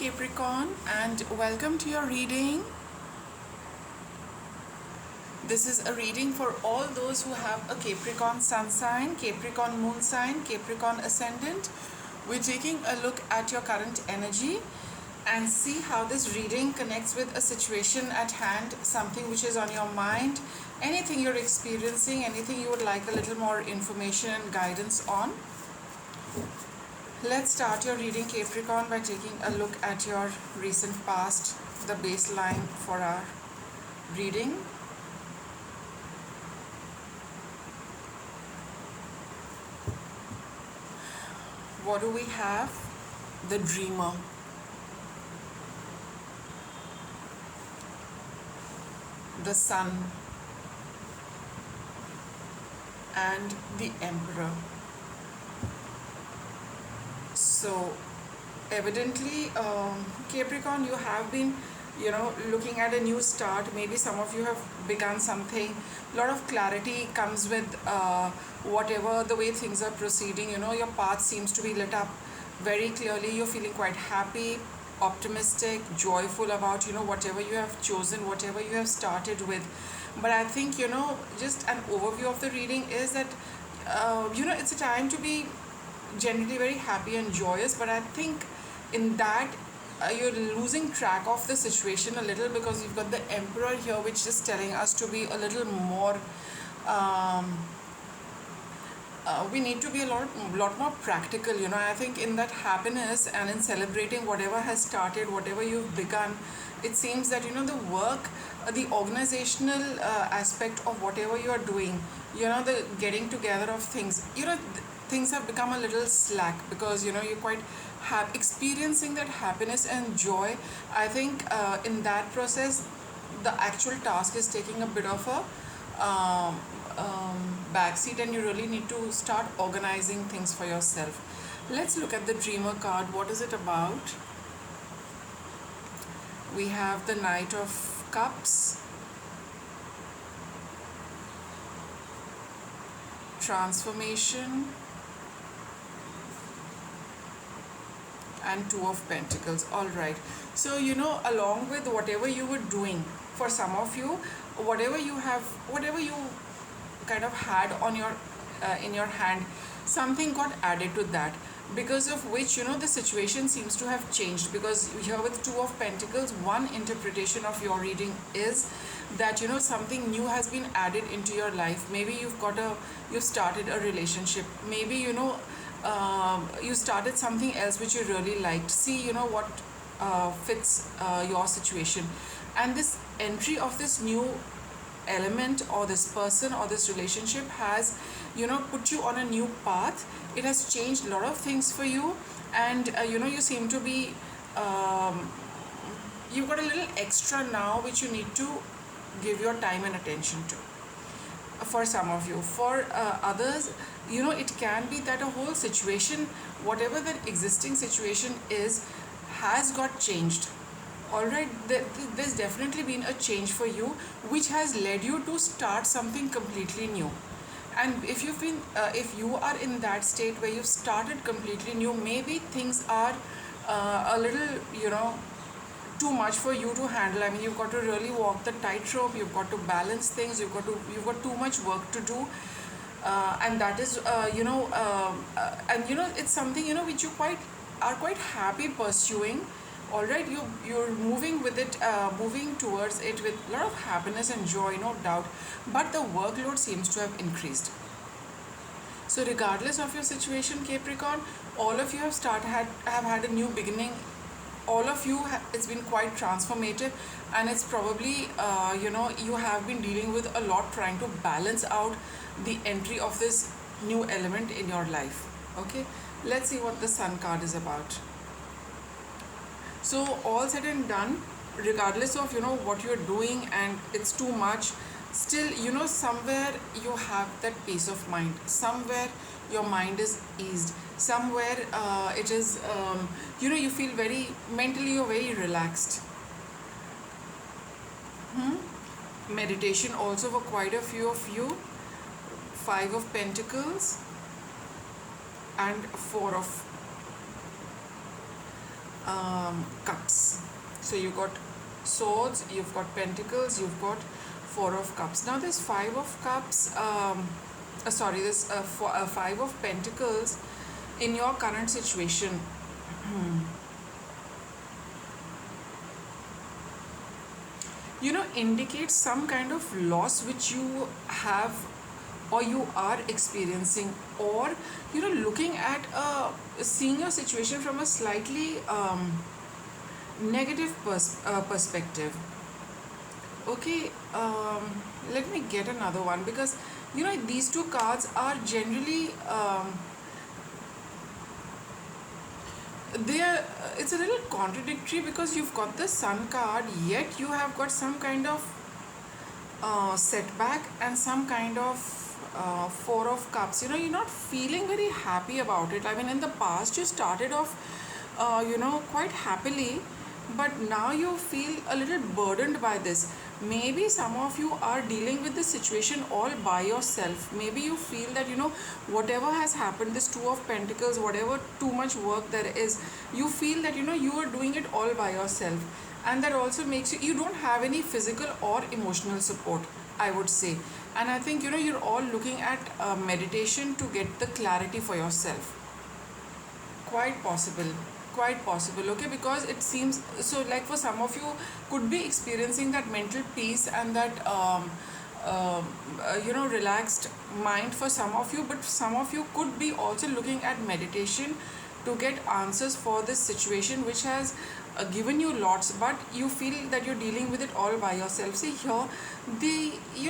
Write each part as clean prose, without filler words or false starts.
Capricorn, and welcome to your reading. This is a reading for all those who have a Capricorn sun sign, Capricorn moon sign, Capricorn ascendant. We're taking a look at your current energy and see how this reading connects with a situation at hand, something which is on your mind, anything you're experiencing, anything you would like a little more information and guidance on. Let's start your reading, Capricorn, by taking a look at your recent past, the baseline for our reading. What do we have? The dreamer. The sun. And the emperor. So evidently, Capricorn, you have been looking at a new start. Maybe some of you have begun something. A lot of clarity comes with whatever the way things are proceeding. Your path seems to be lit up very clearly. You're feeling quite happy, optimistic, joyful about whatever you have chosen, whatever you have started with. But I think just an overview of the reading is that it's a time to be generally very happy and joyous, but I think in that you're losing track of the situation a little, because you've got the emperor here, which is telling us to be a little more we need to be a lot more practical. I think in that happiness and in celebrating whatever has started, whatever you've begun, it seems that the work, the organizational aspect of whatever you are doing, the getting together of things, things have become a little slack, because you're quite experiencing that happiness and joy. I think in that process the actual task is taking a bit of a backseat, and you really need to start organizing things for yourself. Let's look at the dreamer card. What is it about? We have the Knight of Cups, transformation, and Two of Pentacles. All right, so along with whatever you were doing, for some of you, whatever you kind of had on your in your hand, something got added to that, because of which the situation seems to have changed. Because here with Two of Pentacles, one interpretation of your reading is that something new has been added into your life. Maybe you've started a relationship, maybe you started something else which you really liked. See what fits your situation, and this entry of this new element or this person or this relationship has put you on a new path. It has changed a lot of things for you, and you seem to be you've got a little extra now which you need to give your time and attention to. For some of you, for others, it can be that a whole situation, whatever that existing situation is, has got changed. All right, there's definitely been a change for you, which has led you to start something completely new. And if you are in that state where you've started completely new, maybe things are a little too much for you to handle. I mean, you've got to really walk the tightrope. You've got to balance things. You've got too much work to do, and that is it's something which you are quite happy pursuing. All right, you're moving with it, moving towards it with a lot of happiness and joy, no doubt. But the workload seems to have increased. So regardless of your situation, Capricorn, all of you have had a new beginning. All of you, it's been quite transformative, and it's probably you have been dealing with a lot, trying to balance out the entry of this new element in your life. Okay, let's see what the Sun card is about. So all said and done, regardless of what you're doing and it's too much, still somewhere you have that peace of mind. Somewhere your mind is eased. Somewhere it is you feel very mentally, you're very relaxed. Meditation also for quite a few of you. Five of Pentacles and cups. So you got swords, you've got pentacles, you've got four of cups. Now this five of cups, five of pentacles in your current situation. Indicates some kind of loss which you have or you are experiencing, or looking at seeing your situation from a slightly negative perspective. Okay, let me get another one, because these two cards are generally they are it's a little contradictory, because you've got the sun card, yet you have got some kind of setback and some kind of four of cups. You're not feeling very happy about it. I mean, in the past you started off quite happily, but now you feel a little burdened by this. Maybe some of you are dealing with this situation all by yourself. Maybe you feel that whatever has happened, this two of pentacles, whatever too much work there is, you feel that you are doing it all by yourself, and that also makes you don't have any physical or emotional support, I would say. And I think you're all looking at meditation to get the clarity for yourself. Quite possible, quite possible. Okay, because it seems so, like for some of you could be experiencing that mental peace and that relaxed mind for some of you, but some of you could be also looking at meditation to get answers for this situation which has given you lots, but you feel that you're dealing with it all by yourself. See here,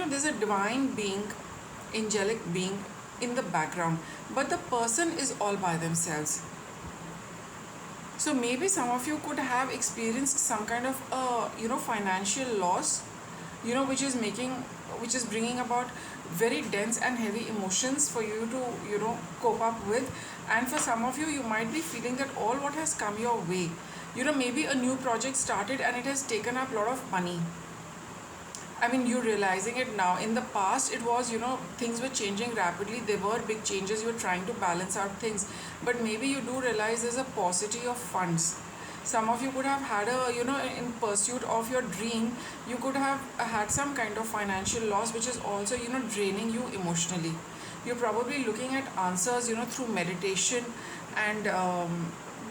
there's a divine being, angelic being in the background, but the person is all by themselves. So maybe some of you could have experienced some kind of financial loss, which is bringing about very dense and heavy emotions for you to cope up with. And for some of you might be feeling that all what has come your way, maybe a new project started and it has taken up a lot of money. I mean, you're realizing it now. In the past, it was, things were changing rapidly. There were big changes. You were trying to balance out things. But maybe you do realize there's a paucity of funds. Some of you could have had in pursuit of your dream, you could have had some kind of financial loss, which is also, draining you emotionally. You're probably looking at answers, through meditation and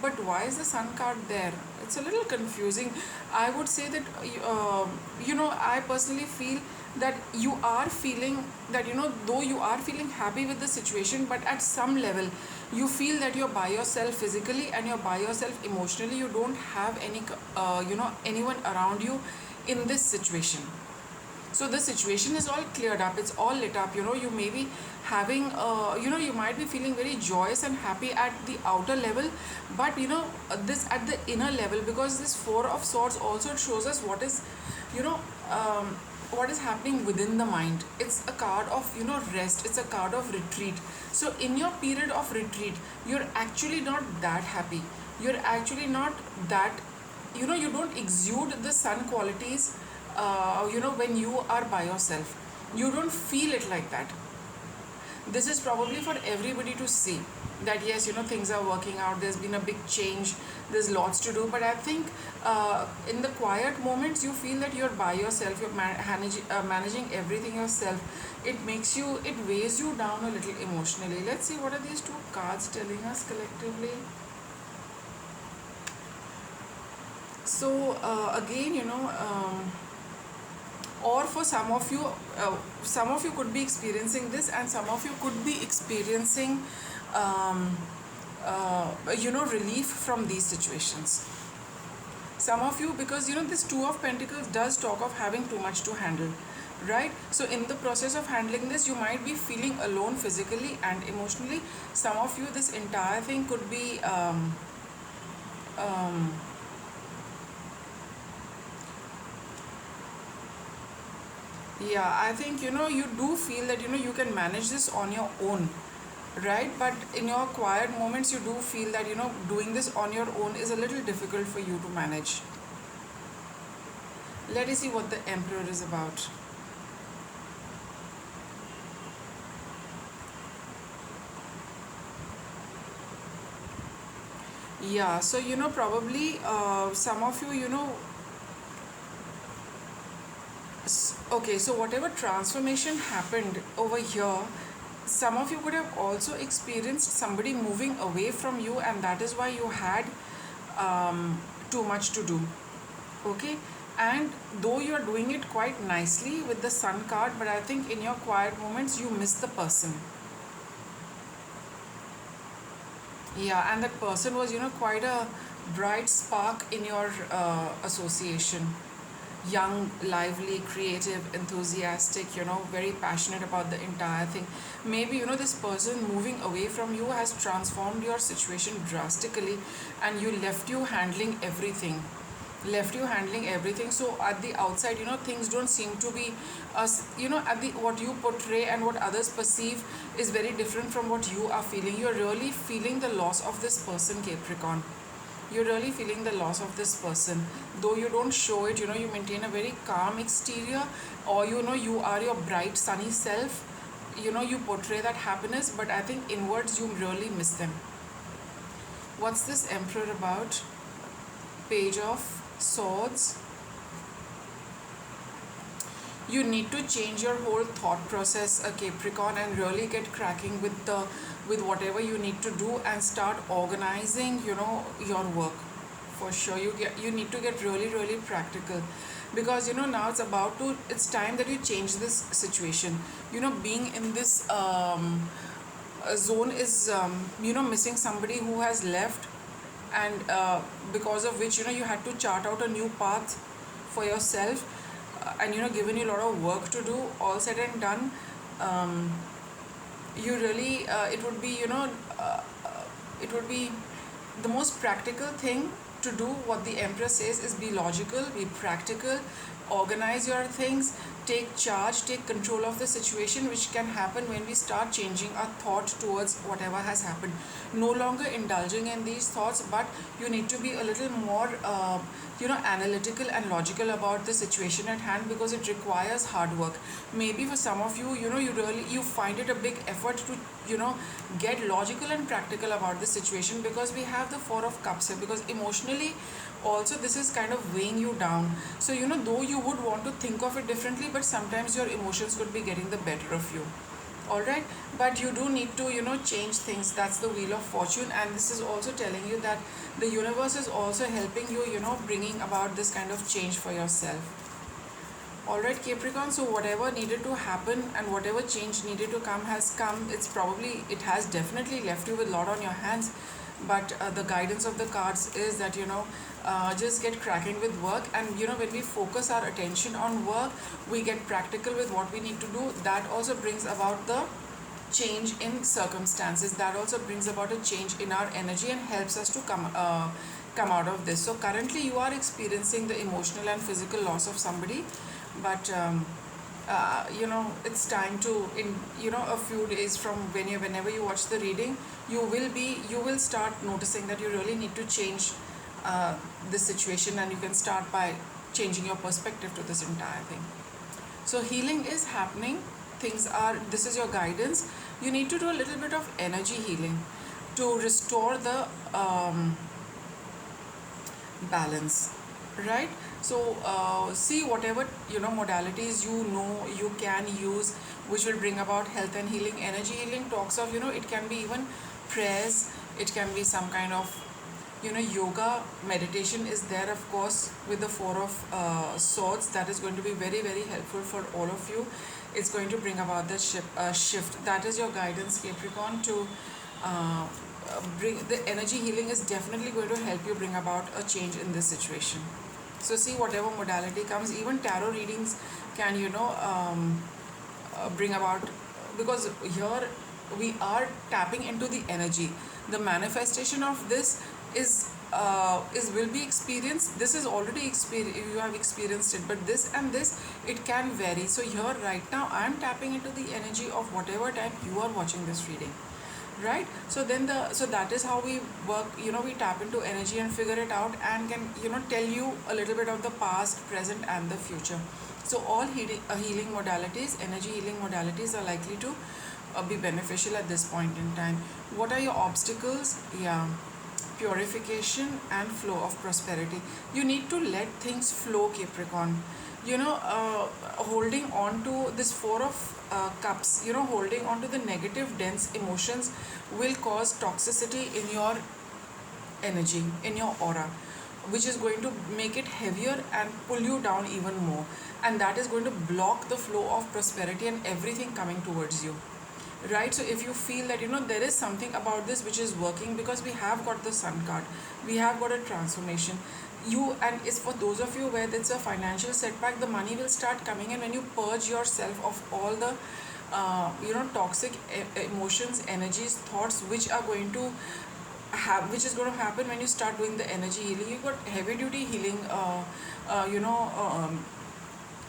but why is the sun card there? It's a little confusing. I would say that I personally feel that you are feeling that though you are feeling happy with the situation, but at some level you feel that you're by yourself physically and you're by yourself emotionally. You don't have any anyone around you in this situation. So the situation is all cleared up, it's all lit up. You may be having you might be feeling very joyous and happy at the outer level, but this at the inner level, because this four of swords also shows us what is what is happening within the mind. It's a card of rest, it's a card of retreat. So in your period of retreat, you're actually not that happy, you're actually not that you don't exude the sun qualities when you are by yourself. You don't feel it like that. This is probably for everybody to see that yes, things are working out, there's been a big change, there's lots to do. But I think in the quiet moments you feel that you're by yourself, you're managing everything yourself. It weighs you down a little emotionally. Let's see what are these two cards telling us collectively. So again, or for some of you could be experiencing this, and some of you could be experiencing relief from these situations. Some of you, because this two of pentacles does talk of having too much to handle, right? So in the process of handling this, you might be feeling alone physically and emotionally. Some of you, this entire thing could be yeah, I think you do feel that you can manage this on your own, right? But in your quiet moments you do feel that doing this on your own is a little difficult for you to manage. Let us see what the Emperor is about. Yeah, so probably some of you, okay, so whatever transformation happened over here, some of you could have also experienced somebody moving away from you, and that is why you had too much to do. Okay, and though you are doing it quite nicely with the sun card, but I think in your quiet moments you miss the person. Yeah, and that person was, quite a bright spark in your association. Young, lively, creative, enthusiastic, very passionate about the entire thing. Maybe, this person moving away from you has transformed your situation drastically, and you left you handling everything. Left you handling everything. So at the outside, things don't seem to be, at the what you portray and what others perceive is very different from what you are feeling. You're really feeling the loss of this person, Capricorn. You're really feeling the loss of this person. Though you don't show it, you maintain a very calm exterior, or you are your bright sunny self. You portray that happiness, but I think inwards you really miss them. What's this Emperor about? Page of Swords. You need to change your whole thought process, Capricorn, and really get cracking with whatever you need to do, and start organizing your work. For sure, you need to get really practical, because now it's time that you change this situation. Being in this zone is missing somebody who has left, and because of which you had to chart out a new path for yourself, and given you a lot of work to do. All said and done, um, you really it would be the most practical thing to do. What the Empress says is, be logical, be practical, organize your things, take charge, take control of the situation, which can happen when we start changing our thought towards whatever has happened. No longer indulging in these thoughts, but you need to be a little more analytical and logical about the situation at hand, because it requires hard work. Maybe for some of you, you find it a big effort to get logical and practical about the situation, because we have the Four of Cups here, because emotionally also this is kind of weighing you down. So though you would want to think of it differently, but sometimes your emotions could be getting the better of you. All right, but you do need to change things. That's the Wheel of Fortune, and this is also telling you that the universe is also helping you, bringing about this kind of change for yourself. All right, Capricorn, so whatever needed to happen and whatever change needed to come has come. It has definitely left you with a lot on your hands, but the guidance of the cards is that just get cracking with work. And when we focus our attention on work, we get practical with what we need to do. That also brings about the change in circumstances. That also brings about a change in our energy and helps us to come out of this. So currently you are experiencing the emotional and physical loss of somebody, but it's time to, in a few days from whenever you watch the reading, you will start noticing that you really need to change this situation, and you can start by changing your perspective to this entire thing. So healing is happening. This is your guidance. You need to do a little bit of energy healing to restore the balance, right? So see whatever modalities you can use, which will bring about health and healing. Energy healing talks of, it can be even prayers, it can be some kind of yoga. Meditation is there, of course, with the Four of Swords. That is going to be very helpful for all of you. It's going to bring about the shift. That is your guidance, Capricorn, to bring the energy healing. Is definitely going to help you bring about a change in this situation. So see whatever modality comes. Even tarot readings can bring about, because here we are tapping into the energy. The manifestation of this is will be experienced. This is already you have experienced it, but this and this, it can vary. So here right now I am tapping into the energy of whatever time you are watching this reading, right? So that is how we work. We tap into energy and figure it out, and can tell you a little bit of the past, present, and the future. So all healing modalities, energy healing modalities, are likely to be beneficial at this point in time. What are your obstacles? Yeah, purification and flow of prosperity. You need to let things flow, Capricorn. Holding on to this four of cups, holding on to the negative dense emotions will cause toxicity in your energy, in your aura, which is going to make it heavier and pull you down even more, and that is going to block the flow of prosperity and everything coming towards you, right? So if you feel that there is something about this which is working, because we have got the sun card, we have got a transformation, and it's for those of you where it's a financial setback, the money will start coming in when you purge yourself of all the toxic emotions, energies, thoughts, which is going to happen when you start doing the energy healing. You got heavy duty healing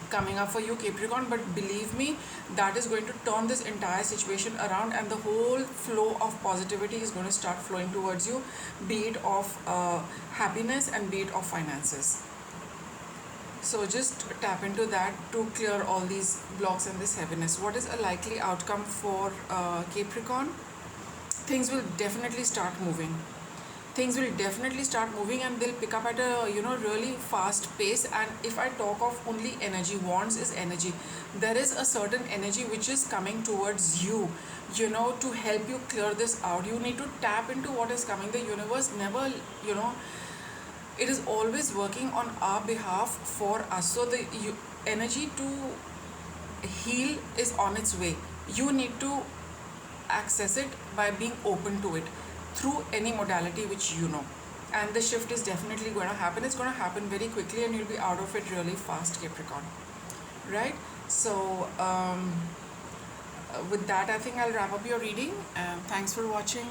coming up for you, Capricorn, but believe me, that is going to turn this entire situation around, and the whole flow of positivity is going to start flowing towards you, be it of happiness and be it of finances. So just tap into that to clear all these blocks and this heaviness. What is a likely outcome for Capricorn? Things will definitely start moving. Things will definitely start moving, and they'll pick up at a really fast pace. And if I talk of only energy, wands is energy, there is a certain energy which is coming towards you, to help you clear this out. You need to tap into what is coming. The universe never, it is always working on our behalf for us. So the energy to heal is on its way. You need to access it by being open to it through any modality which and the shift is definitely going to happen. It's going to happen very quickly, and you'll be out of it really fast, Capricorn, right? So with that, I think I'll wrap up your reading, and thanks for watching.